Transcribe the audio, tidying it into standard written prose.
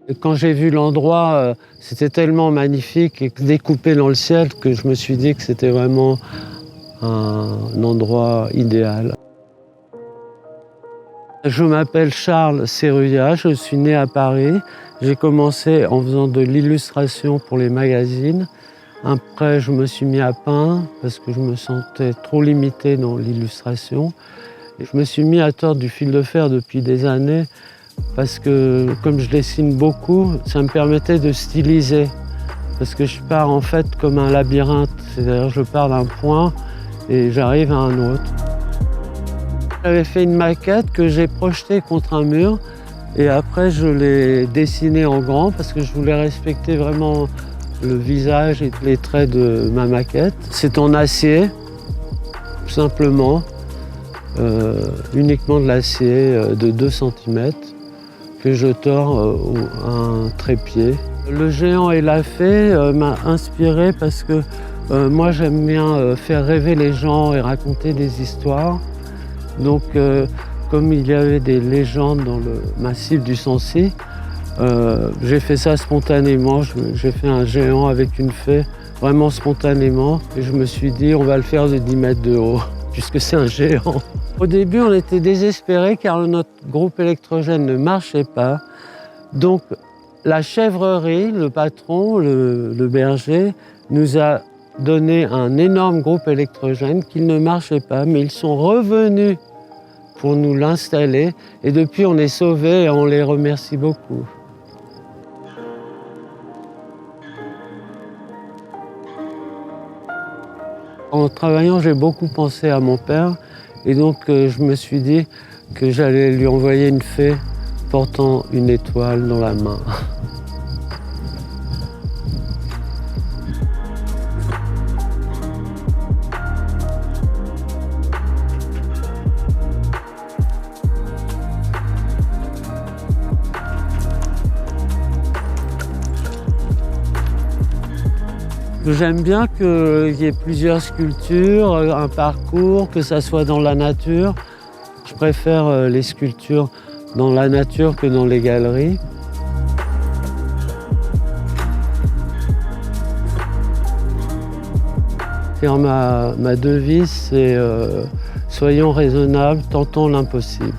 Et quand j'ai vu l'endroit, c'était tellement magnifique et découpé dans le ciel que je me suis dit que c'était vraiment un endroit idéal. Je m'appelle Charles Serruya, je suis né à Paris. J'ai commencé en faisant de l'illustration pour les magazines. Après, je me suis mis à peindre parce que je me sentais trop limité dans l'illustration. Et je me suis mis à tordre du fil de fer depuis des années parce que, comme je dessine beaucoup, ça me permettait de styliser. Parce que je pars en fait comme un labyrinthe, c'est-à-dire je pars d'un point et j'arrive à un autre. J'avais fait une maquette que j'ai projetée contre un mur et après je l'ai dessinée en grand parce que je voulais respecter vraiment le visage et les traits de ma maquette. C'est en acier, tout simplement, uniquement de l'acier de 2 cm que je tords un trépied. Le géant et la fée m'a inspiré parce que moi j'aime bien faire rêver les gens et raconter des histoires. Donc comme il y avait des légendes dans le massif du Sancy, j'ai fait ça spontanément. J'ai fait un géant avec une fée, vraiment spontanément. Et je me suis dit, on va le faire de 10 mètres de haut, puisque c'est un géant. Au début, on était désespérés car notre groupe électrogène ne marchait pas. Donc la chèvrerie, le patron, le berger, nous a donné un énorme groupe électrogène qui ne marchait pas, mais ils sont revenus pour nous l'installer. Et depuis, on est sauvés et on les remercie beaucoup. En travaillant, j'ai beaucoup pensé à mon père et donc je me suis dit que j'allais lui envoyer une fée portant une étoile dans la main. J'aime bien qu'il y ait plusieurs sculptures, un parcours, que ça soit dans la nature. Je préfère les sculptures dans la nature que dans les galeries. Car ma devise, c'est soyons raisonnables, tentons l'impossible.